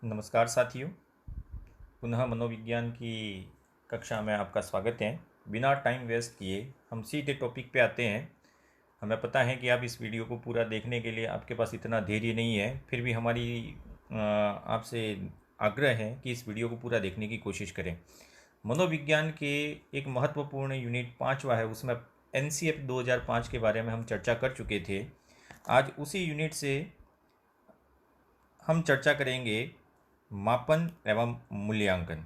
नमस्कार साथियों, पुनः मनोविज्ञान की कक्षा में आपका स्वागत है। बिना टाइम वेस्ट किए हम सीधे टॉपिक पे आते हैं। हमें पता है कि आप इस वीडियो को पूरा देखने के लिए आपके पास इतना धैर्य नहीं है, फिर भी हमारी आपसे आग्रह है कि इस वीडियो को पूरा देखने की कोशिश करें। मनोविज्ञान के एक महत्वपूर्ण यूनिट 5वां है, उसमें NCF 2005 के बारे में हम चर्चा कर चुके थे। आज उसी यूनिट से हम चर्चा करेंगे मापन एवं मूल्यांकन।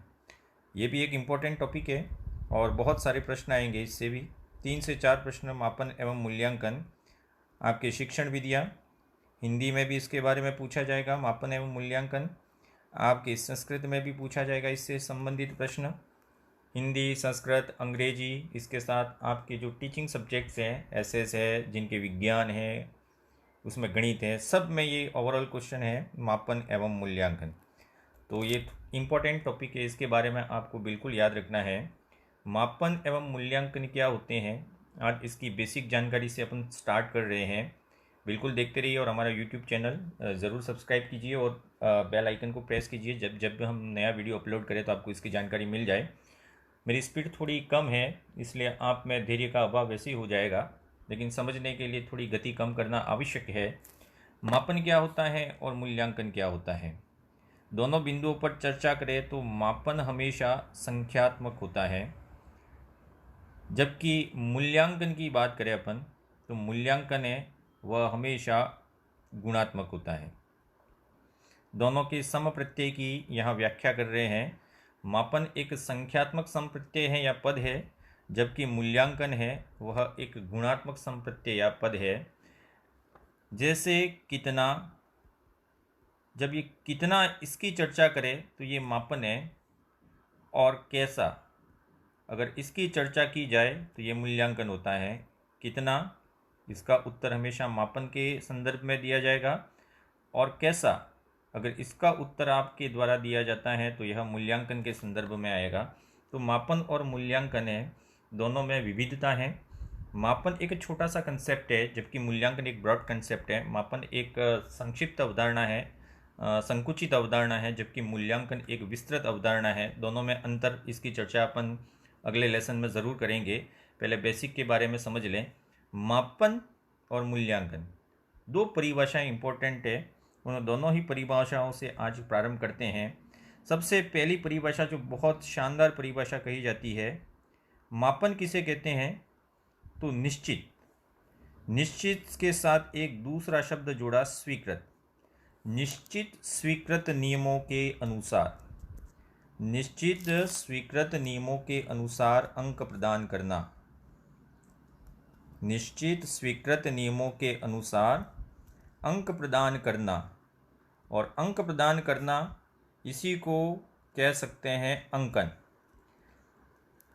ये भी एक इम्पोर्टेंट टॉपिक है और बहुत सारे प्रश्न आएंगे इससे भी। 3 से 4 प्रश्न मापन एवं मूल्यांकन आपके शिक्षण विधियाँ, हिंदी में भी इसके बारे में पूछा जाएगा। मापन एवं मूल्यांकन आपके संस्कृत में भी पूछा जाएगा, इससे संबंधित प्रश्न। हिंदी, संस्कृत, अंग्रेजी, इसके साथ आपके जो टीचिंग सब्जेक्ट्स हैं, एसएस है, जिनके विज्ञान है, उसमें गणित है, सब में ये ओवरऑल क्वेश्चन है मापन एवं मूल्यांकन। तो ये इम्पोर्टेंट टॉपिक है, इसके बारे में आपको बिल्कुल याद रखना है। मापन एवं मूल्यांकन क्या होते हैं, आज इसकी बेसिक जानकारी से अपन स्टार्ट कर रहे हैं। बिल्कुल देखते रहिए और हमारा यूट्यूब चैनल ज़रूर सब्सक्राइब कीजिए और बेल आइकन को प्रेस कीजिए। जब जब हम नया वीडियो अपलोड करें तो आपको इसकी जानकारी मिल जाए। मेरी स्पीड थोड़ी कम है, इसलिए आप में धैर्य का अभाव वैसे ही हो जाएगा, लेकिन समझने के लिए थोड़ी गति कम करना आवश्यक है। मापन क्या होता है और मूल्यांकन क्या होता है, दोनों बिंदुओं पर चर्चा करें तो मापन हमेशा संख्यात्मक होता है, जबकि मूल्यांकन की बात करें अपन तो मूल्यांकन है वह हमेशा गुणात्मक होता है। दोनों के सम प्रत्यय की यहाँ व्याख्या कर रहे हैं। मापन एक संख्यात्मक सम प्रत्यय है या पद है, जबकि मूल्यांकन है वह एक गुणात्मक सम प्रत्यय या पद है। जैसे कितना, जब ये कितना इसकी चर्चा करें तो ये मापन है, और कैसा अगर इसकी चर्चा की जाए तो ये मूल्यांकन होता है। कितना, इसका उत्तर हमेशा मापन के संदर्भ में दिया जाएगा, और कैसा अगर इसका उत्तर आपके द्वारा दिया जाता है तो यह मूल्यांकन के संदर्भ में आएगा। तो मापन और मूल्यांकन है, दोनों में विविधता है। मापन एक छोटा सा कंसेप्ट है, जबकि मूल्यांकन एक ब्रॉड कंसेप्ट है। मापन एक संक्षिप्त अवधारणा है, संकुचित अवधारणा है, जबकि मूल्यांकन एक विस्तृत अवधारणा है। दोनों में अंतर, इसकी चर्चा अपन अगले लेसन में ज़रूर करेंगे। पहले बेसिक के बारे में समझ लें। मापन और मूल्यांकन दो परिभाषाएं इंपॉर्टेंट है, उन दोनों ही परिभाषाओं से आज प्रारंभ करते हैं। सबसे पहली परिभाषा जो बहुत शानदार परिभाषा कही जाती है, मापन किसे कहते हैं तो निश्चित, निश्चित के साथ एक दूसरा शब्द जोड़ा स्वीकृत, निश्चित स्वीकृत नियमों के अनुसार, निश्चित स्वीकृत नियमों के अनुसार अंक प्रदान करना, निश्चित स्वीकृत नियमों के अनुसार अंक प्रदान करना। और अंक प्रदान करना, इसी को कह सकते हैं अंकन।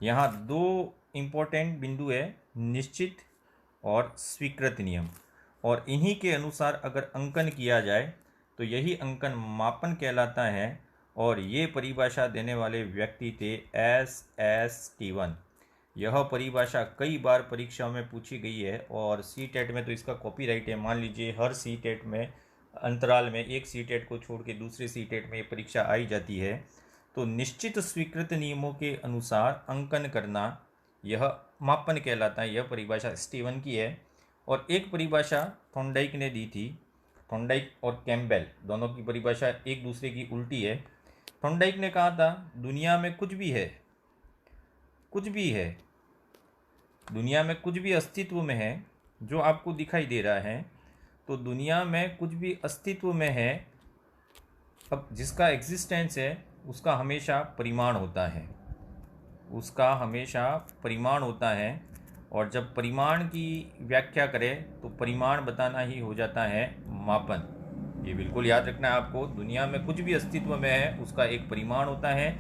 यहाँ दो इम्पोर्टेंट बिंदु है, निश्चित और स्वीकृत नियम, और इन्हीं के अनुसार अगर अंकन किया जाए तो यही अंकन मापन कहलाता है। और ये परिभाषा देने वाले व्यक्ति थे SS स्टीवन। यह परिभाषा कई बार परीक्षा में पूछी गई है, और CTET में तो इसका कॉपीराइट है। मान लीजिए हर CTET में अंतराल में एक CTET को छोड़ के दूसरे CTET में ये परीक्षा आई जाती है। तो निश्चित स्वीकृत नियमों के अनुसार अंकन करना, यह मापन कहलाता है। यह परिभाषा स्टीवन की है। और एक परिभाषा थॉर्नडाइक ने दी थी। थॉर्नडाइक और कैम्पबेल दोनों की परिभाषा एक दूसरे की उल्टी है। थॉर्नडाइक ने कहा था, दुनिया में कुछ भी है, कुछ भी है, दुनिया में कुछ भी अस्तित्व में है जो आपको दिखाई दे रहा है, तो दुनिया में कुछ भी अस्तित्व में है, अब जिसका एग्जिस्टेंस है उसका हमेशा परिमाण होता है, उसका हमेशा परिमाण होता है। और जब परिमाण की व्याख्या करें तो परिमाण बताना ही हो जाता है मापन। ये बिल्कुल याद रखना है आपको, दुनिया में कुछ भी अस्तित्व में है उसका एक परिमाण होता है,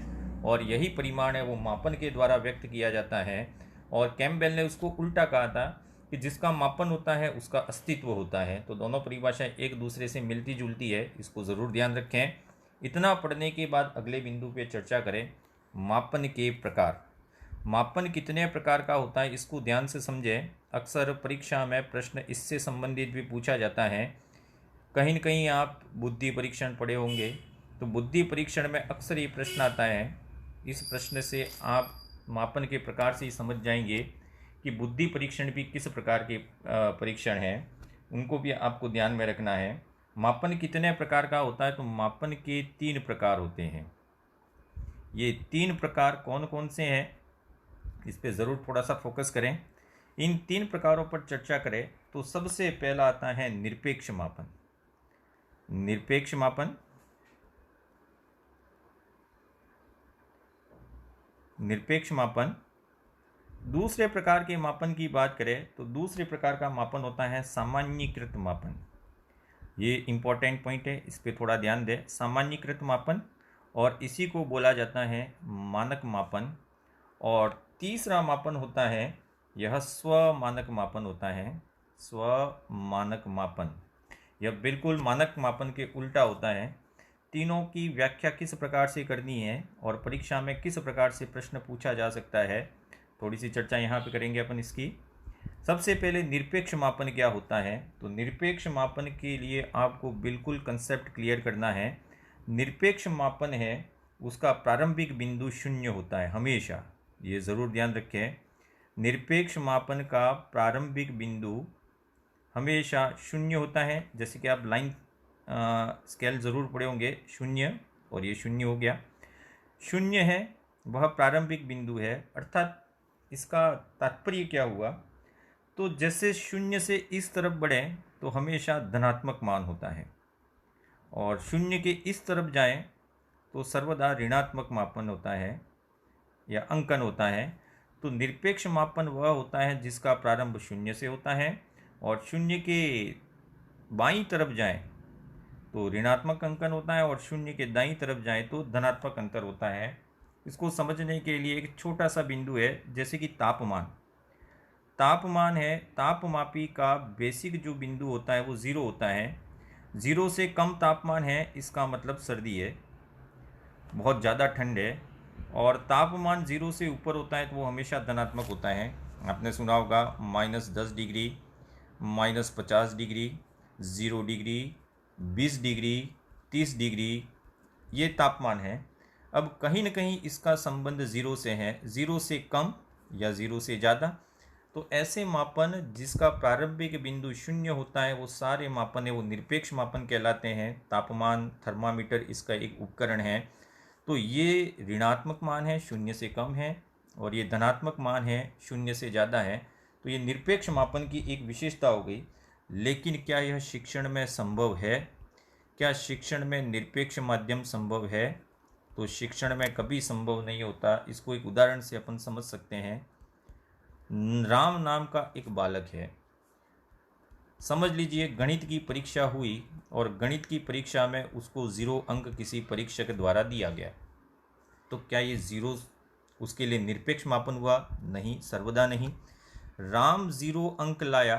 और यही परिमाण है वो मापन के द्वारा व्यक्त किया जाता है। और कैम्पबेल ने उसको उल्टा कहा था कि जिसका मापन होता है उसका अस्तित्व होता है। तो दोनों परिभाषाएं एक दूसरे से मिलती जुलती है, इसको ज़रूर ध्यान रखें। इतना पढ़ने के बाद अगले बिंदु पे चर्चा करें, मापन के प्रकार। मापन कितने प्रकार का होता है इसको ध्यान से समझें। अक्सर परीक्षा में प्रश्न इससे संबंधित भी पूछा जाता है। कहीं न कहीं आप बुद्धि परीक्षण पढ़े होंगे, तो तो बुद्धि परीक्षण में अक्सर ये प्रश्न आता है। इस प्रश्न से आप मापन के प्रकार से ही समझ जाएंगे कि बुद्धि परीक्षण भी किस प्रकार के परीक्षण हैं, उनको भी आपको ध्यान में रखना है। मापन कितने प्रकार का होता है? तो मापन के 3 प्रकार होते हैं। ये 3 प्रकार कौन कौन से हैं, इस पे ज़रूर थोड़ा सा फोकस करें। इन 3 प्रकारों पर चर्चा करें तो सबसे पहला आता है निरपेक्ष मापन। निरपेक्ष मापन, निरपेक्ष मापन। दूसरे प्रकार के मापन की बात करें तो दूसरे प्रकार का मापन होता है सामान्यीकृत मापन। ये इंपॉर्टेंट पॉइंट है, इस पर थोड़ा ध्यान दें। सामान्यीकृत मापन, और इसी को बोला जाता है मानक मापन। और तीसरा मापन होता है यह स्व मानक मापन होता है। स्व मानक मापन यह बिल्कुल मानक मापन के उल्टा होता है। तीनों की व्याख्या किस प्रकार से करनी है और परीक्षा में किस प्रकार से प्रश्न पूछा जा सकता है, थोड़ी सी चर्चा यहाँ पे करेंगे अपन इसकी। सबसे पहले निरपेक्ष मापन क्या होता है? तो निरपेक्ष मापन के लिए आपको बिल्कुल कंसेप्ट क्लियर करना है। निरपेक्ष मापन है उसका प्रारंभिक बिंदु शून्य होता है हमेशा, ये ज़रूर ध्यान रखें। निरपेक्ष मापन का प्रारंभिक बिंदु हमेशा शून्य होता है। जैसे कि आप लाइन स्केल ज़रूर पढ़े होंगे, शून्य, और ये शून्य हो गया। शून्य है वह प्रारंभिक बिंदु है, अर्थात इसका तात्पर्य क्या हुआ? तो जैसे शून्य से इस तरफ बढ़े तो हमेशा धनात्मक मान होता है, और शून्य के इस तरफ जाएं तो सर्वदा ऋणात्मक मापन होता है या अंकन होता है। तो निरपेक्ष मापन वह होता है जिसका प्रारंभ शून्य से होता है, और शून्य के बाईं तरफ जाएं तो ऋणात्मक अंकन होता है, और शून्य के दाईं तरफ जाएं तो धनात्मक अंतर होता है। इसको समझने के लिए एक छोटा सा बिंदु है, जैसे कि तापमान। तापमान है, तापमापी का बेसिक जो बिंदु होता है वो 0 होता है। 0 से कम तापमान है इसका मतलब सर्दी है, बहुत ज़्यादा ठंड है। और तापमान 0 से ऊपर होता है तो वो हमेशा धनात्मक होता है। आपने सुना होगा -10 degree, -50 degree, 0 degree, 20 degree, 30 degree, ये तापमान है। अब कहीं ना कहीं इसका संबंध 0 से है, 0 से कम या 0 से ज़्यादा। तो ऐसे मापन जिसका प्रारंभिक बिंदु शून्य होता है वो सारे मापन है वो निरपेक्ष मापन कहलाते हैं। तापमान, थर्मामीटर इसका एक उपकरण है। तो ये ऋणात्मक मान है, शून्य से कम है, और ये धनात्मक मान है, शून्य से ज़्यादा है। तो ये निरपेक्ष मापन की एक विशेषता हो गई। लेकिन क्या यह शिक्षण में संभव है? क्या शिक्षण में निरपेक्ष माध्यम संभव है? तो शिक्षण में कभी संभव नहीं होता। इसको एक उदाहरण से अपन समझ सकते हैं। राम नाम का एक बालक है, समझ लीजिए गणित की परीक्षा हुई और गणित की परीक्षा में उसको 0 अंक किसी परीक्षक द्वारा दिया गया। तो क्या ये 0 उसके लिए निरपेक्ष मापन हुआ? नहीं, सर्वदा नहीं। राम 0 अंक लाया,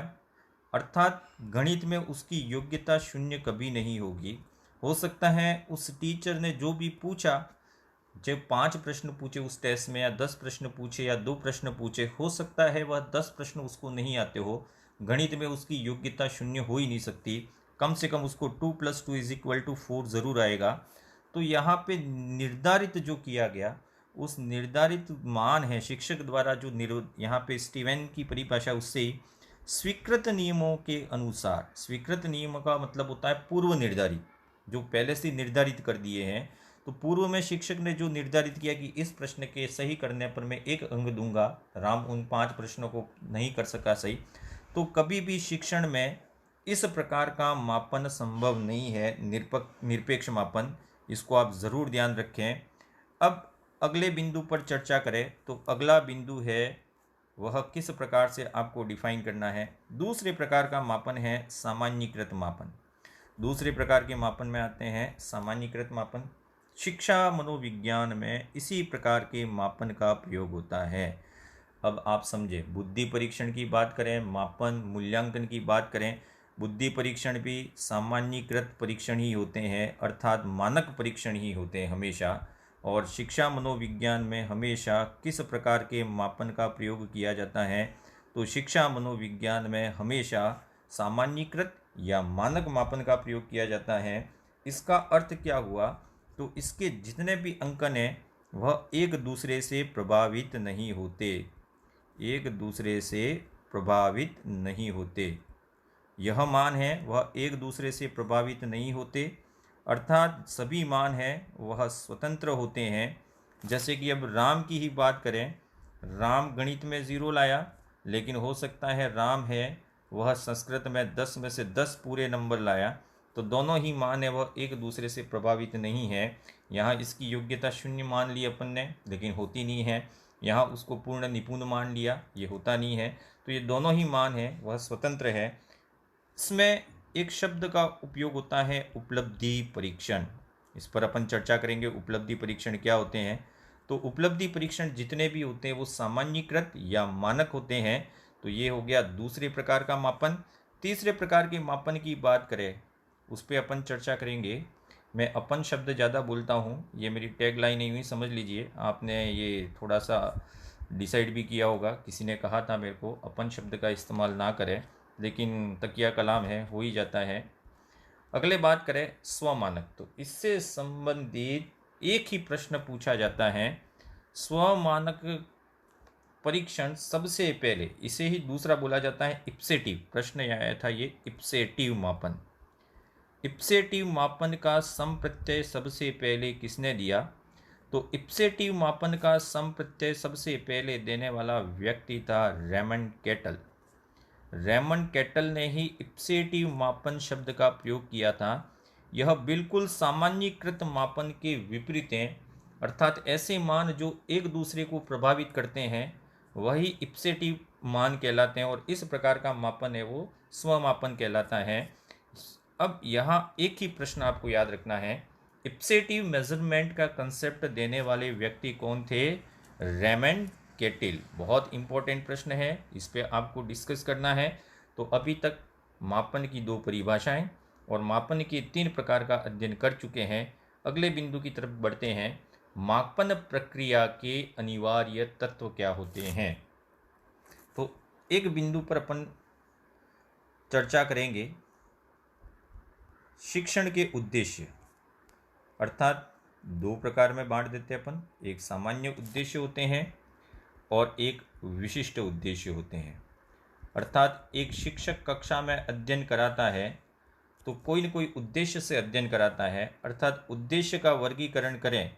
अर्थात गणित में उसकी योग्यता शून्य कभी नहीं होगी। हो सकता है उस टीचर ने जो भी पूछा, जब 5 प्रश्न पूछे उस टेस्ट में, या 10 प्रश्न पूछे या 2 प्रश्न पूछे, हो सकता है वह 10 प्रश्न उसको नहीं आते हो। गणित में उसकी योग्यता शून्य हो ही नहीं सकती। कम से कम उसको 2 + 2 = 4 ज़रूर आएगा। तो यहाँ पे निर्धारित जो किया गया, उस निर्धारित मान है शिक्षक द्वारा जो यहाँ पे स्टीवन की परिभाषा उससे ही स्वीकृत नियमों के अनुसार। स्वीकृत नियम का मतलब होता है पूर्व निर्धारित, जो पहले से निर्धारित कर दिए हैं। तो पूर्व में शिक्षक ने जो निर्धारित किया कि इस प्रश्न के सही करने पर मैं 1 अंक दूंगा, राम उन 5 प्रश्नों को नहीं कर सका सही। तो कभी भी शिक्षण में इस प्रकार का मापन संभव नहीं है, निरपेक्ष मापन। इसको आप ज़रूर ध्यान रखें। अब अगले बिंदु पर चर्चा करें तो अगला बिंदु है वह किस प्रकार से आपको डिफाइन करना है। दूसरे प्रकार का मापन है सामान्यीकृत मापन। दूसरे प्रकार के मापन में आते हैं सामान्यीकृत मापन। शिक्षा मनोविज्ञान में इसी प्रकार के मापन का प्रयोग होता है। अब आप समझे, बुद्धि परीक्षण की बात करें, मापन मूल्यांकन की बात करें, बुद्धि परीक्षण भी सामान्यीकृत परीक्षण ही होते हैं, अर्थात मानक परीक्षण ही होते हैं हमेशा। और शिक्षा मनोविज्ञान में हमेशा किस प्रकार के मापन का प्रयोग किया जाता है? तो शिक्षा मनोविज्ञान में हमेशा सामान्यीकृत या मानक मापन का प्रयोग किया जाता है। इसका अर्थ क्या हुआ तो इसके जितने भी अंकन हैं वह एक दूसरे से प्रभावित नहीं होते, एक दूसरे से प्रभावित नहीं होते। यह मान है वह एक दूसरे से प्रभावित नहीं होते, अर्थात सभी मान हैं वह स्वतंत्र होते हैं। जैसे कि अब राम की ही बात करें, राम गणित में 0 लाया, लेकिन हो सकता है राम है वह संस्कृत में 10 में से 10 पूरे नंबर लाया, तो दोनों ही मान है वह एक दूसरे से प्रभावित नहीं है। यहाँ इसकी योग्यता 0 मान ली अपन ने, लेकिन होती नहीं है। यहाँ उसको पूर्ण निपुण मान लिया, ये होता नहीं है। तो ये दोनों ही मान है वह स्वतंत्र है। इसमें एक शब्द का उपयोग होता है उपलब्धि परीक्षण। इस पर अपन चर्चा करेंगे उपलब्धि परीक्षण क्या होते हैं। तो उपलब्धि परीक्षण जितने भी होते हैं वो सामान्यीकृत या मानक होते हैं। तो ये हो गया दूसरे प्रकार का मापन। तीसरे प्रकार के मापन की बात करें उस पर अपन चर्चा करेंगे। मैं अपन शब्द ज़्यादा बोलता हूँ, ये मेरी टैग लाइन नहीं हुई, समझ लीजिए। आपने ये थोड़ा सा डिसाइड भी किया होगा, किसी ने कहा था मेरे को अपन शब्द का इस्तेमाल ना करें, लेकिन तकिया कलाम है, हो ही जाता है। अगले बात करें स्वमानक, तो इससे संबंधित एक ही प्रश्न पूछा जाता है। स्वमानक परीक्षण सबसे पहले, इसे ही दूसरा बोला जाता है इप्सेटिव। प्रश्न आया था ये इप्सेटिव मापन। इप्सेटिव मापन का सम प्रत्यय सबसे पहले किसने दिया? तो इप्सेटिव मापन का सम प्रत्यय सबसे पहले देने वाला व्यक्ति था रेमंड केटल। रेमंड केटल ने ही इप्सेटिव मापन शब्द का प्रयोग किया था। यह बिल्कुल सामान्यीकृत मापन के विपरीत है, अर्थात ऐसे मान जो एक दूसरे को प्रभावित करते हैं वही इप्सेटिव मान कहलाते हैं, और इस प्रकार का मापन है वो स्वमापन कहलाता है। अब यहाँ एक ही प्रश्न आपको याद रखना है, इप्सेटिव मेजरमेंट का कंसेप्ट देने वाले व्यक्ति कौन थे? Raymond kettle. बहुत इंपॉर्टेंट प्रश्न है, इस पे आपको डिस्कस करना है। तो अभी तक मापन की 2 परिभाषाएं और मापन के 3 प्रकार का अध्ययन कर चुके हैं। अगले बिंदु की तरफ बढ़ते हैं। मापन प्रक्रिया के अनिवार्य तत्व क्या होते हैं? तो एक बिंदु पर अपन चर्चा करेंगे शिक्षण के उद्देश्य, अर्थात 2 प्रकार में बांट देते हैं अपन। एक सामान्य उद्देश्य होते हैं और एक विशिष्ट उद्देश्य होते हैं। अर्थात एक शिक्षक कक्षा में अध्ययन कराता है तो कोई न कोई उद्देश्य से अध्ययन कराता है। अर्थात उद्देश्य का वर्गीकरण करें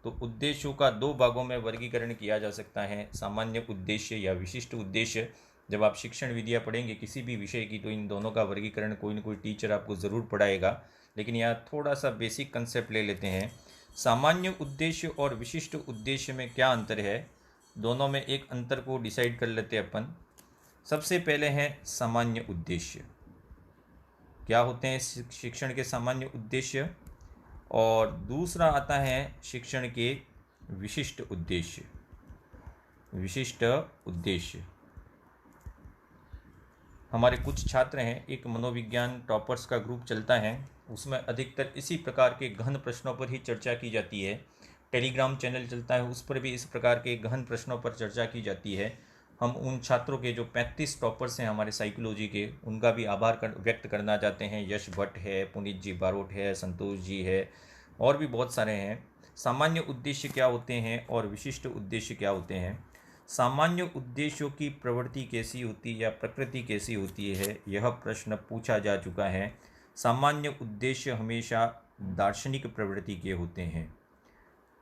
तो उद्देश्यों का 2 भागों में वर्गीकरण किया जा सकता है, सामान्य उद्देश्य या विशिष्ट उद्देश्य। जब आप शिक्षण विद्या पढ़ेंगे किसी भी विषय की तो इन दोनों का वर्गीकरण कोई न कोई टीचर आपको ज़रूर पढ़ाएगा, लेकिन यहाँ थोड़ा सा बेसिक कंसेप्ट ले लेते हैं। सामान्य उद्देश्य और विशिष्ट उद्देश्य में क्या अंतर है, दोनों में एक अंतर को डिसाइड कर लेते हैं अपन। सबसे पहले है सामान्य उद्देश्य। क्या होते हैं शिक्षण के सामान्य उद्देश्य? और दूसरा आता है शिक्षण के विशिष्ट उद्देश्य। विशिष्ट उद्देश्य हमारे कुछ छात्र हैं, एक मनोविज्ञान टॉपर्स का ग्रुप चलता है, उसमें अधिकतर इसी प्रकार के गहन प्रश्नों पर ही चर्चा की जाती है। टेलीग्राम चैनल चलता है, उस पर भी इस प्रकार के गहन प्रश्नों पर चर्चा की जाती है। हम उन छात्रों के जो 35 टॉपर्स हैं हमारे साइकोलॉजी के, उनका भी आभार व्यक्त करना चाहते हैं। यश भट्ट है, पुनीत जी बारोट है, संतोष जी है, और भी बहुत सारे हैं। सामान्य उद्देश्य क्या होते हैं और विशिष्ट उद्देश्य क्या होते हैं? सामान्य उद्देश्यों की प्रवृत्ति कैसी होती है या प्रकृति कैसी होती है, यह प्रश्न पूछा जा चुका है। सामान्य उद्देश्य हमेशा दार्शनिक प्रवृत्ति के होते हैं।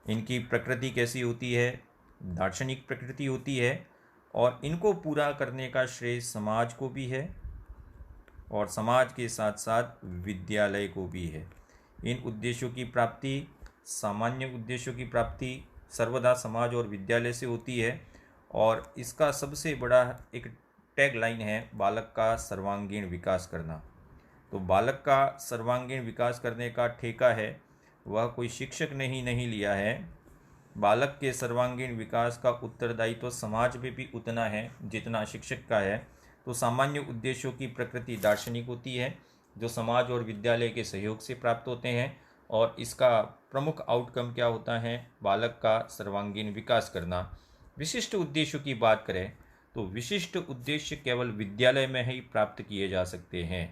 इनकी प्रकृति कैसी होती है? दार्शनिक प्रकृति होती है, और इनको पूरा करने का श्रेय समाज को भी है और समाज के साथ साथ विद्यालय को भी है। इन उद्देश्यों की प्राप्ति, सामान्य उद्देश्यों की प्राप्ति सर्वदा समाज और विद्यालय से होती है, और इसका सबसे बड़ा एक टैग लाइन है बालक का सर्वांगीण विकास करना। तो बालक का सर्वांगीण विकास करने का ठेका है वह कोई शिक्षक ने ही नहीं लिया है। बालक के सर्वांगीण विकास का उत्तरदायित्व तो समाज में भी उतना है जितना शिक्षक का है। तो सामान्य उद्देश्यों की प्रकृति दार्शनिक होती है, जो समाज और विद्यालय के सहयोग से प्राप्त होते हैं, और इसका प्रमुख आउटकम क्या होता है? बालक का सर्वांगीण विकास करना। विशिष्ट उद्देश्यों की बात करें तो विशिष्ट उद्देश्य केवल विद्यालय में ही प्राप्त किए जा सकते हैं।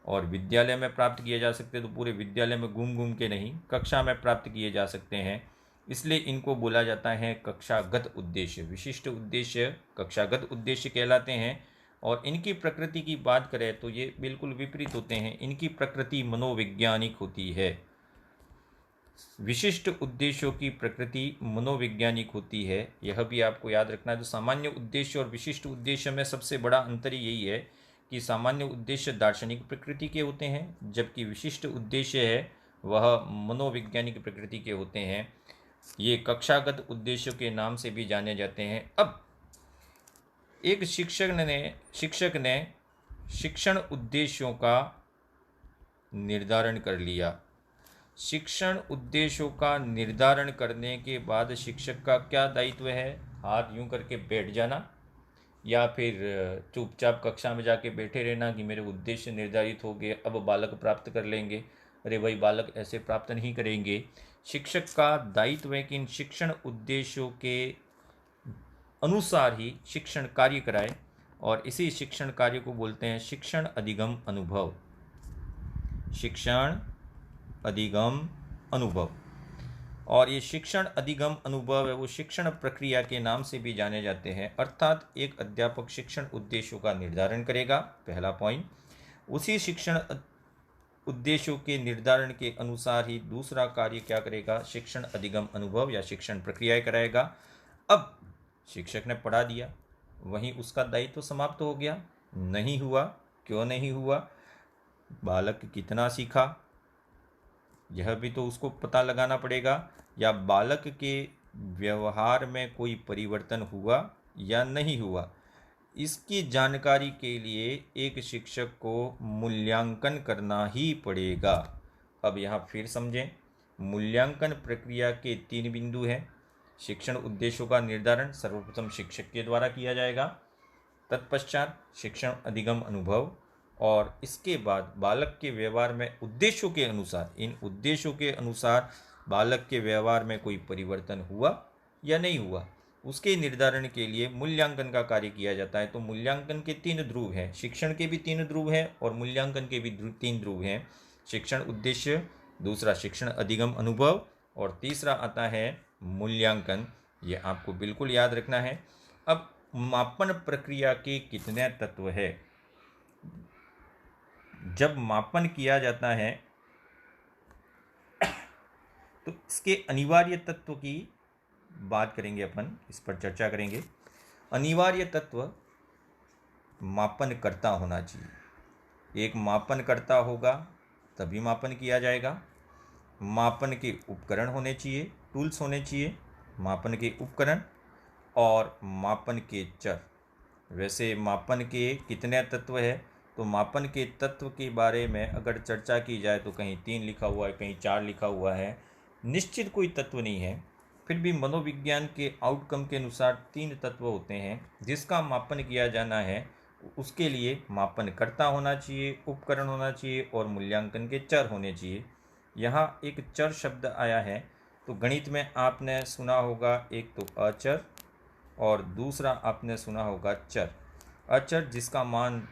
और विद्यालय में प्राप्त किए जा सकते हैं तो पूरे विद्यालय में घूम घूम के नहीं, कक्षा में प्राप्त किए जा सकते हैं। इसलिए इनको बोला जाता है कक्षागत उद्देश्य। विशिष्ट उद्देश्य कक्षागत उद्देश्य कहलाते हैं। और इनकी प्रकृति की बात करें तो ये बिल्कुल विपरीत होते हैं। इनकी प्रकृति मनोवैज्ञानिक होती है। विशिष्ट उद्देश्यों की प्रकृति मनोवैज्ञानिक होती है, यह भी आपको याद रखना है। तो सामान्य उद्देश्य और विशिष्ट उद्देश्य में सबसे बड़ा अंतर यही है कि सामान्य उद्देश्य दार्शनिक प्रकृति के होते हैं, जबकि विशिष्ट उद्देश्य है वह मनोवैज्ञानिक प्रकृति के होते हैं। ये कक्षागत उद्देश्यों के नाम से भी जाने जाते हैं। अब एक शिक्षक ने शिक्षण उद्देश्यों का निर्धारण कर लिया। शिक्षण उद्देश्यों का निर्धारण करने के बाद शिक्षक का क्या दायित्व है? हाथ यूं करके बैठ जाना या फिर चुपचाप कक्षा में जाके बैठे रहना कि मेरे उद्देश्य निर्धारित हो गए, अब बालक प्राप्त कर लेंगे? अरे भाई, बालक ऐसे प्राप्त नहीं करेंगे। शिक्षक का दायित्व है कि इन शिक्षण उद्देश्यों के अनुसार ही शिक्षण कार्य कराए, और इसी शिक्षण कार्य को बोलते हैं शिक्षण अधिगम अनुभव। शिक्षण अधिगम अनुभव। और ये शिक्षण अधिगम अनुभव है वो शिक्षण प्रक्रिया के नाम से भी जाने जाते हैं। अर्थात एक अध्यापक शिक्षण उद्देश्यों का निर्धारण करेगा, पहला पॉइंट। उसी शिक्षण उद्देश्यों के निर्धारण के अनुसार ही दूसरा कार्य क्या करेगा? शिक्षण अधिगम अनुभव या शिक्षण प्रक्रियाएं कराएगा। अब शिक्षक ने पढ़ा दिया, वहीं उसका दायित्व समाप्त हो गया? नहीं हुआ। क्यों नहीं हुआ? बालक कितना सीखा यह भी तो उसको पता लगाना पड़ेगा, या बालक के व्यवहार में कोई परिवर्तन हुआ या नहीं हुआ, इसकी जानकारी के लिए एक शिक्षक को मूल्यांकन करना ही पड़ेगा। अब यहाँ फिर समझें, मूल्यांकन प्रक्रिया के 3 बिंदु हैं। शिक्षण उद्देश्यों का निर्धारण सर्वप्रथम शिक्षक के द्वारा किया जाएगा, तत्पश्चात शिक्षण अधिगम अनुभव, और इसके बाद बालक के व्यवहार में उद्देश्यों के अनुसार, इन उद्देश्यों के अनुसार बालक के व्यवहार में कोई परिवर्तन हुआ या नहीं हुआ, उसके निर्धारण के लिए मूल्यांकन का कार्य किया जाता है। तो मूल्यांकन के 3 ध्रुव हैं, शिक्षण के भी 3 ध्रुव हैं और मूल्यांकन के भी 3 ध्रुव हैं। शिक्षण उद्देश्य, दूसरा शिक्षण अधिगम अनुभव, और तीसरा आता है मूल्यांकन। ये आपको बिल्कुल याद रखना है। अब मापन प्रक्रिया के कितने तत्व है? जब मापन किया जाता है तो इसके अनिवार्य तत्व की बात करेंगे, अपन इस पर चर्चा करेंगे। अनिवार्य तत्व मापनकर्ता होना चाहिए। एक मापनकर्ता होगा तभी मापन किया जाएगा। मापन के उपकरण होने चाहिए, टूल्स होने चाहिए, मापन के उपकरण और मापन के चर। वैसे मापन के कितने तत्व है? तो मापन के तत्व के बारे में अगर चर्चा की जाए तो कहीं 3 लिखा हुआ है, कहीं 4 लिखा हुआ है, निश्चित कोई तत्व नहीं है। फिर भी मनोविज्ञान के आउटकम के अनुसार 3 तत्व होते हैं जिसका मापन किया जाना है। उसके लिए मापनकर्ता होना चाहिए, उपकरण होना चाहिए और मूल्यांकन के चर होने चाहिए। यहाँ एक चर शब्द आया है तो गणित में आपने सुना होगा, एक तो अचर और दूसरा आपने सुना होगा चर। अचर जिसका मान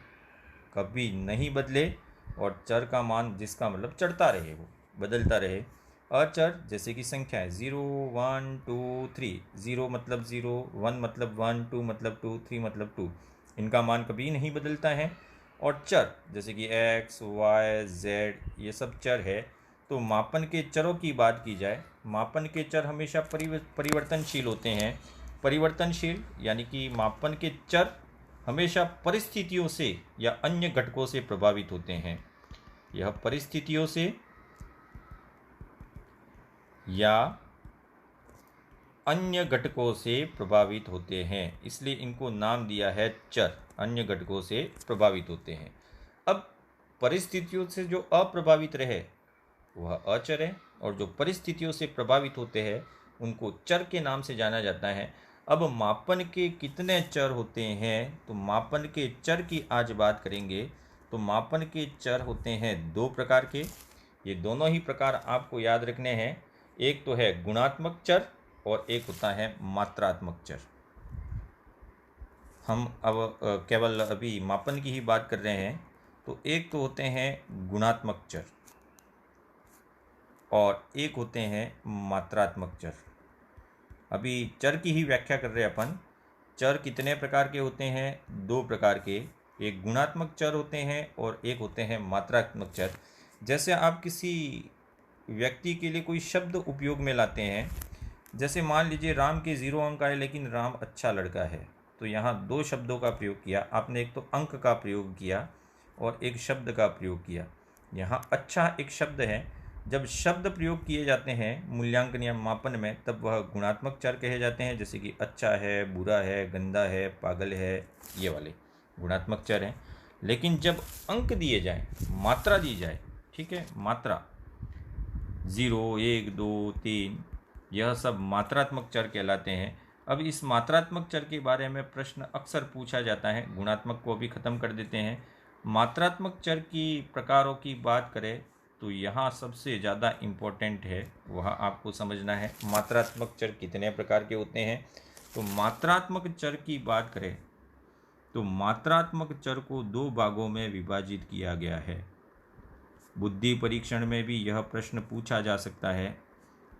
कभी नहीं बदले, और चर का मान जिसका मतलब चढ़ता रहे, वो बदलता रहे। अचर जैसे कि संख्या है 0, 1, 2, 3। 0 मतलब 0, 1 मतलब 1, 2 मतलब 2, 3 मतलब 2। इनका मान कभी नहीं बदलता है। और चर जैसे कि x, y, z, ये सब चर है। तो मापन के चरों की बात की जाए, मापन के चर हमेशा परिवर्तनशील होते हैं। परिवर्तनशील यानी कि मापन के चर हमेशा परिस्थितियों से या अन्य घटकों से प्रभावित होते हैं। यह परिस्थितियों से या अन्य घटकों से प्रभावित होते हैं, इसलिए इनको नाम दिया है चर। अन्य घटकों से प्रभावित होते हैं। अब परिस्थितियों से जो अप्रभावित रहे वह अचर है, और जो परिस्थितियों से प्रभावित होते हैं उनको चर के नाम से जाना जाता है। अब मापन के कितने चर होते हैं? तो मापन के चर की आज बात करेंगे। तो मापन के चर होते हैं 2 प्रकार के। ये दोनों ही प्रकार आपको याद रखने हैं। एक तो है गुणात्मक चर और एक होता है मात्रात्मक चर। हम अब केवल अभी मापन की ही बात कर रहे हैं। तो एक तो होते हैं गुणात्मक चर और एक होते हैं मात्रात्मक चर। अभी चर की ही व्याख्या कर रहे हैं अपन। चर कितने प्रकार के होते हैं? 2 प्रकार के। एक गुणात्मक चर होते हैं और एक होते हैं मात्रात्मक चर। जैसे आप किसी व्यक्ति के लिए कोई शब्द उपयोग में लाते हैं, जैसे मान लीजिए राम के 0 अंक आए लेकिन राम अच्छा लड़का है, तो यहाँ 2 शब्दों का प्रयोग किया आपने। एक तो अंक का प्रयोग किया और एक शब्द का प्रयोग किया। यहाँ अच्छा एक शब्द है। जब शब्द प्रयोग किए जाते हैं मूल्यांकन या मापन में, तब वह गुणात्मक चर कहे जाते हैं, जैसे कि अच्छा है, बुरा है, गंदा है, पागल है, ये वाले गुणात्मक चर हैं। लेकिन जब अंक दिए जाए, मात्रा दी जाए, ठीक है, मात्रा 0, 1, 2, 3, यह सब मात्रात्मक चर कहलाते हैं। अब इस मात्रात्मक चर के बारे में प्रश्न अक्सर पूछा जाता है। गुणात्मक को भी खत्म कर देते हैं। मात्रात्मक चर की प्रकारों की बात करें तो यहाँ सबसे ज़्यादा इम्पोर्टेंट है, वह आपको समझना है मात्रात्मक चर कितने प्रकार के होते हैं। तो मात्रात्मक चर की बात करें तो मात्रात्मक चर को 2 भागों में विभाजित किया गया है। बुद्धि परीक्षण में भी यह प्रश्न पूछा जा सकता है,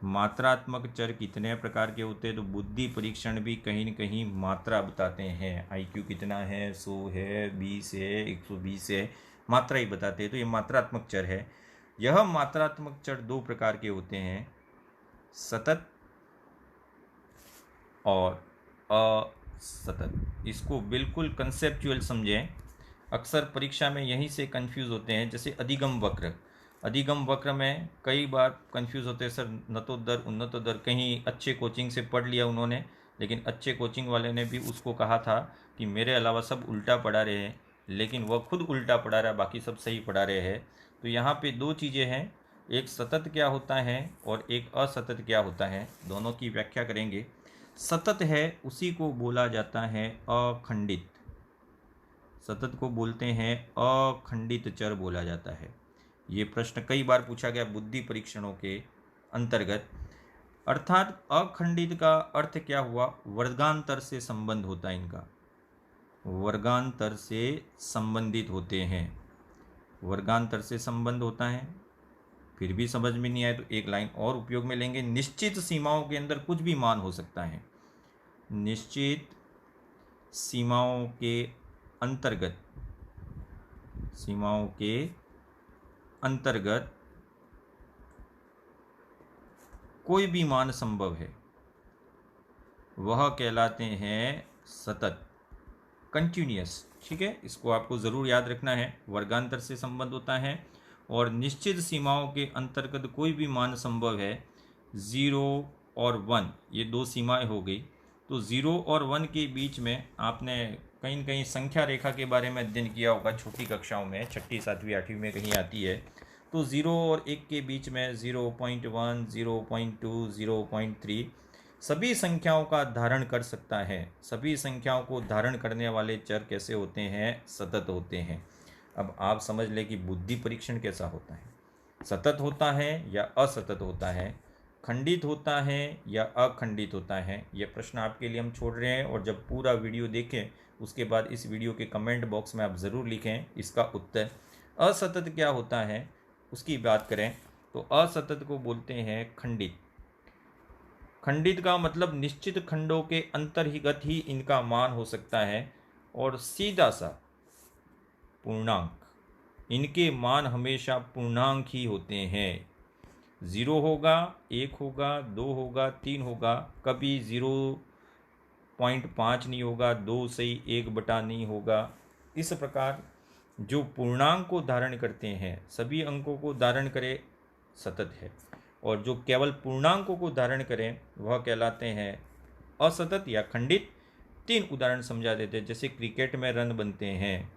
मात्रात्मक चर कितने प्रकार के होते हैं। तो बुद्धि परीक्षण भी कहीं न कहीं मात्रा बताते हैं, IQ कितना है, 100 है, 20 है, 120 है, मात्रा ही बताते हैं। तो ये मात्रात्मक चर है। यह मात्रात्मक चर 2 प्रकार के होते हैं, सतत और असतत। इसको बिल्कुल कंसेप्चुअल समझें। अक्सर परीक्षा में यहीं से कंफ्यूज होते हैं। जैसे अधिगम वक्र, अधिगम वक्र में कई बार कंफ्यूज होते हैं, सर नतोदर उन्नतोदर कहीं अच्छे कोचिंग से पढ़ लिया उन्होंने, लेकिन अच्छे कोचिंग वाले ने भी उसको कहा था कि मेरे अलावा सब उल्टा पढ़ा रहे हैं, लेकिन वह खुद उल्टा पढ़ा रहा है, बाकी सब सही पढ़ा रहे हैं। तो यहाँ पे 2 चीज़ें हैं, एक सतत क्या होता है और एक असतत क्या होता है, दोनों की व्याख्या करेंगे। सतत है उसी को बोला जाता है अखंडित। सतत को बोलते हैं अखंडित चर बोला जाता है। ये प्रश्न कई बार पूछा गया बुद्धि परीक्षणों के अंतर्गत। अर्थात अखंडित का अर्थ क्या हुआ? वर्गांतर से संबंध होता है इनका, वर्गांतर से संबंधित होते हैं, वर्गांतर से संबंध होता है। फिर भी समझ में नहीं आए तो एक लाइन और उपयोग में लेंगे। निश्चित सीमाओं के अंदर कुछ भी मान हो सकता है। निश्चित सीमाओं के अंतर्गत, सीमाओं के अंतर्गत कोई भी मान संभव है, वह कहलाते हैं सतत, कंटिन्यूअस। ठीक है, इसको आपको ज़रूर याद रखना है। वर्गांतर से संबंध होता है और निश्चित सीमाओं के अंतर्गत कोई भी मान संभव है। 0 और 1 ये 2 सीमाएं हो गई। तो 0 और 1 के बीच में आपने कहीं न कहीं संख्या रेखा के बारे में अध्ययन किया होगा छोटी कक्षाओं में, 6ठी 7वीं 8वीं में कहीं आती है। तो 0 और 1 के बीच में 0.1, 0.2, 0.3 सभी संख्याओं का धारण कर सकता है। सभी संख्याओं को धारण करने वाले चर कैसे होते हैं? सतत होते हैं। अब आप समझ लें कि बुद्धि परीक्षण कैसा होता है, सतत होता है या असतत होता है, खंडित होता है या अखंडित होता है। यह प्रश्न आपके लिए हम छोड़ रहे हैं, और जब पूरा वीडियो देखें उसके बाद इस वीडियो के कमेंट बॉक्स में आप ज़रूर लिखें इसका उत्तर। असतत क्या होता है उसकी बात करें तो असतत को बोलते हैं खंडित। खंडित का मतलब निश्चित खंडों के अंतर्गत ही इनका मान हो सकता है और सीधा सा पूर्णांक, इनके मान हमेशा पूर्णांक ही होते हैं। 0 होगा, 1 होगा, 2 होगा, 3 होगा, कभी 0.5 नहीं होगा, 2 सही 1 नहीं होगा। इस प्रकार जो पूर्णांक को धारण करते हैं, सभी अंकों को धारण करे, सतत है, और जो केवल पूर्णांकों को धारण करें वह कहलाते हैं असतत या खंडित। 3 उदाहरण समझा देते हैं। जैसे क्रिकेट में रन बनते हैं,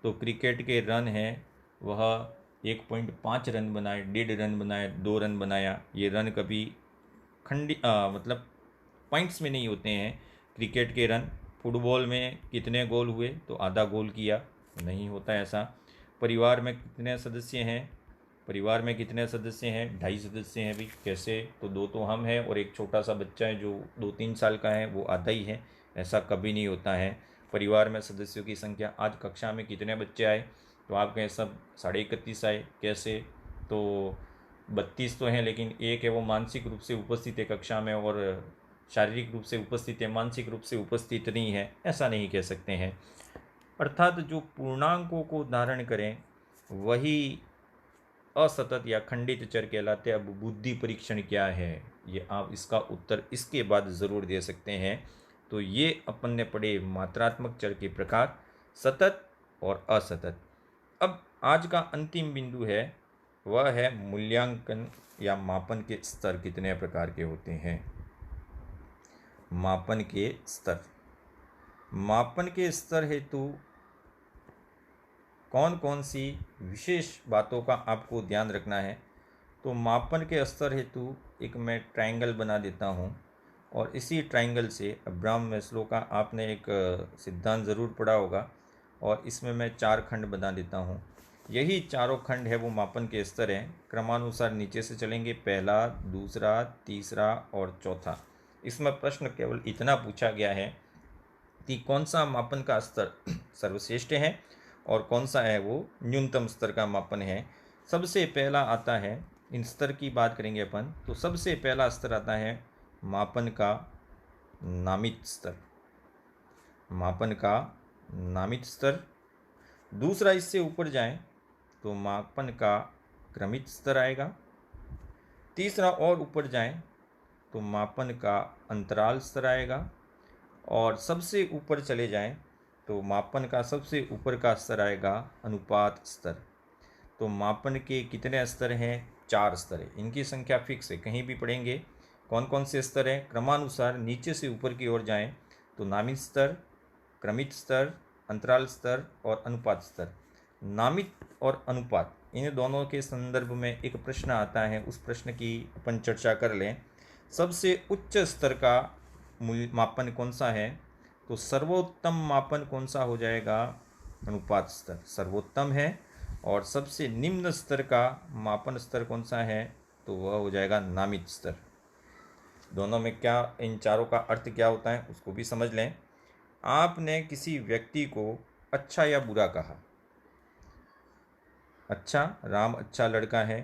तो क्रिकेट के रन हैं वह 1.5 रन बनाए, 1.5 रन बनाए, 2 रन बनाया, ये रन कभी मतलब पॉइंट्स में नहीं होते हैं क्रिकेट के रन। फुटबॉल में कितने गोल हुए तो आधा गोल किया, नहीं होता ऐसा। परिवार में कितने सदस्य हैं? परिवार में कितने सदस्य हैं? 2.5 सदस्य हैं। भी कैसे? तो 2 तो हम हैं और एक छोटा सा बच्चा है जो 2-3 साल का है, वो आधा ही है। ऐसा कभी नहीं होता है। परिवार में सदस्यों की संख्या, आज कक्षा में कितने बच्चे आए तो आप कहें सब 31.5 आए, कैसे? तो 32 तो हैं, लेकिन एक है वो मानसिक रूप से उपस्थित है कक्षा में और शारीरिक रूप से उपस्थित है, मानसिक रूप से उपस्थित नहीं है, ऐसा नहीं कह सकते हैं। अर्थात जो पूर्णांकों को धारण करें वही असतत या खंडित चर कहलाते हैं। अब बुद्धि परीक्षण क्या है, ये आप इसका उत्तर इसके बाद ज़रूर दे सकते हैं। तो ये अपन ने पढ़े मात्रात्मक चर के प्रकार, सतत और असतत। अब आज का अंतिम बिंदु है, वह है मूल्यांकन या मापन के स्तर कितने प्रकार के होते हैं। मापन के स्तर, मापन के स्तर हेतु कौन कौन सी विशेष बातों का आपको ध्यान रखना है। तो मापन के स्तर हेतु एक मैं ट्रायंगल बना देता हूँ, और इसी ट्रायंगल से अब्राहम मैस्लो का आपने एक सिद्धांत ज़रूर पढ़ा होगा, और इसमें मैं 4 खंड बना देता हूँ। यही चारों खंड है वो मापन के स्तर हैं। क्रमानुसार नीचे से चलेंगे, पहला, दूसरा, तीसरा और चौथा। इसमें प्रश्न केवल इतना पूछा गया है कि कौन सा मापन का स्तर सर्वश्रेष्ठ है और कौन सा है वो न्यूनतम स्तर का मापन है। सबसे पहला आता है, इन स्तर की बात करेंगे अपन, तो सबसे पहला स्तर आता है मापन का नामित स्तर। मापन का नामित स्तर। दूसरा, इससे ऊपर जाएं तो मापन का क्रमित स्तर आएगा। तीसरा और ऊपर जाएं तो मापन का अंतराल स्तर आएगा। और सबसे ऊपर चले जाएं तो मापन का सबसे ऊपर का स्तर आएगा अनुपात स्तर। तो मापन के कितने स्तर हैं? 4 स्तर है। इनकी संख्या फिक्स है, कहीं भी पढ़ेंगे। कौन कौन से स्तर हैं? क्रमानुसार नीचे से ऊपर की ओर जाएं तो नामित स्तर, क्रमित स्तर, अंतराल स्तर और अनुपात स्तर। नामित और अनुपात, इन दोनों के संदर्भ में एक प्रश्न आता है, उस प्रश्न की अपन चर्चा कर लें। सबसे उच्च स्तर का मापन कौन सा है? तो सर्वोत्तम मापन कौन सा हो जाएगा? अनुपात स्तर सर्वोत्तम है। और सबसे निम्न स्तर का मापन स्तर कौन सा है? तो वह हो जाएगा नामित स्तर। दोनों में क्या, इन चारों का अर्थ क्या होता है उसको भी समझ लें। आपने किसी व्यक्ति को अच्छा या बुरा कहा। अच्छा, राम अच्छा लड़का है,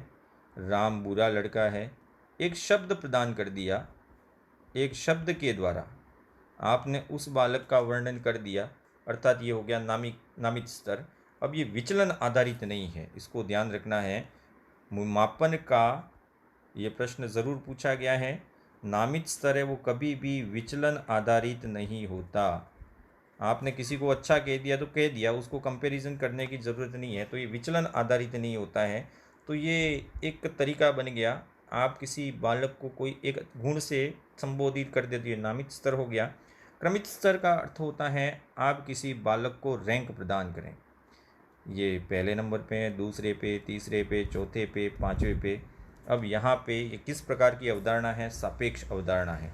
राम बुरा लड़का है, एक शब्द प्रदान कर दिया। एक शब्द के द्वारा आपने उस बालक का वर्णन कर दिया, अर्थात ये हो गया नामित स्तर। अब ये विचलन आधारित नहीं है, इसको ध्यान रखना है। मापन का ये प्रश्न ज़रूर पूछा गया है। नामित स्तर है वो कभी भी विचलन आधारित नहीं होता। आपने किसी को अच्छा कह दिया तो कह दिया, उसको कंपैरिजन करने की ज़रूरत नहीं है, तो ये विचलन आधारित नहीं होता है। तो ये एक तरीका बन गया, आप किसी बालक को कोई एक गुण से संबोधित कर देते, ये नामित स्तर हो गया। क्रमित स्तर का अर्थ होता है आप किसी बालक को रैंक प्रदान करें। ये पहले नंबर पे है, दूसरे पे, तीसरे पे, चौथे पे, पाँचवें पे। अब यहाँ पे ये किस प्रकार की अवधारणा है? सापेक्ष अवधारणा है।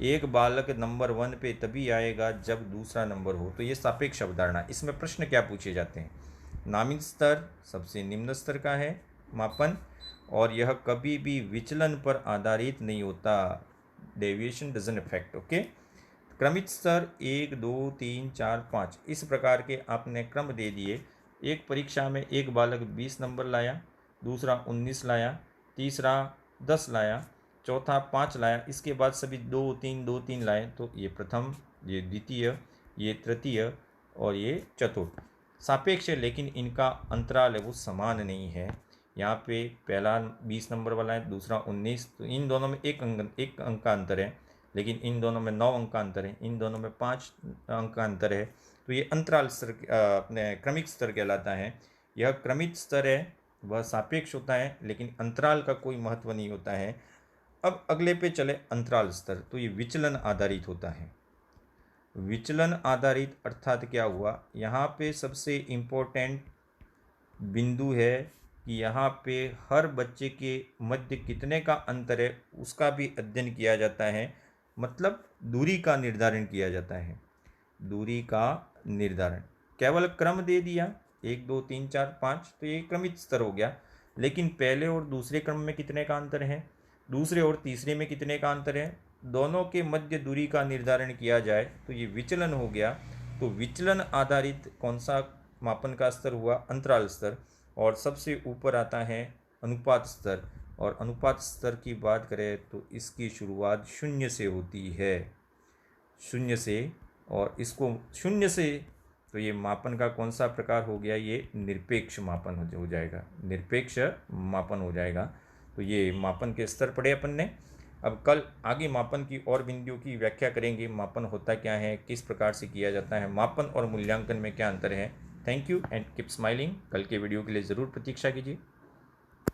एक बालक नंबर 1 पे तभी आएगा जब दूसरा नंबर हो, तो ये सापेक्ष अवधारणा। इसमें प्रश्न क्या पूछे जाते हैं? नामित स्तर सबसे निम्न स्तर का है मापन, और यह कभी भी विचलन पर आधारित नहीं होता। Deviation doesn't affect. ओके। क्रमित स्तर 1, 2, 3, 4, 5 इस प्रकार के आपने क्रम दे दिए। एक परीक्षा में एक बालक 20 नंबर लाया, दूसरा 19 लाया, तीसरा 10 लाया, चौथा 5 लाया, इसके बाद सभी 2, 3, 2, 3 लाए, तो ये प्रथम, ये द्वितीय, ये तृतीय और ये चतुर्थ। सापेक्ष है, लेकिन इनका अंतराल है वो समान नहीं है। यहाँ पे पहला 20 नंबर वाला है, दूसरा 19, तो इन दोनों में एक अंक का अंतर है, लेकिन इन दोनों में 9 अंक का अंतर है, इन दोनों में 5 अंक का अंतर है। तो ये अंतराल स्तर अपने क्रमिक स्तर कहलाता है। यह क्रमित स्तर है वह सापेक्ष होता है, लेकिन अंतराल का कोई महत्व नहीं होता है। अब अगले पे चले, अंतराल स्तर, तो ये विचलन आधारित होता है। विचलन आधारित अर्थात क्या हुआ? यहाँ पे सबसे इम्पोर्टेंट बिंदु है कि यहाँ पे हर बच्चे के मध्य कितने का अंतर है उसका भी अध्ययन किया जाता है, मतलब दूरी का निर्धारण किया जाता है। दूरी का निर्धारण, केवल क्रम दे दिया 1, 2, 3, 4, 5, तो ये क्रमित स्तर हो गया। लेकिन पहले और दूसरे क्रम में कितने का अंतर है, दूसरे और तीसरे में कितने का अंतर है, दोनों के मध्य दूरी का निर्धारण किया जाए तो ये विचलन हो गया। तो विचलन आधारित कौन सा मापन का स्तर हुआ अंतराल स्तर, और सबसे ऊपर आता है अनुपात स्तर। और अनुपात स्तर की बात करें तो इसकी शुरुआत शून्य से होती है, शून्य से। और इसको शून्य से, तो ये मापन का कौन सा प्रकार हो गया, ये निरपेक्ष मापन हो जाएगा, निरपेक्ष मापन हो जाएगा। तो ये मापन के स्तर पढ़े अपन ने। अब कल आगे मापन की और बिंदुओं की व्याख्या करेंगे, मापन होता क्या है, किस प्रकार से किया जाता है, मापन और मूल्यांकन में क्या अंतर है। Thank you and keep smiling. कल के वीडियो के लिए ज़रूर प्रतीक्षा कीजिए।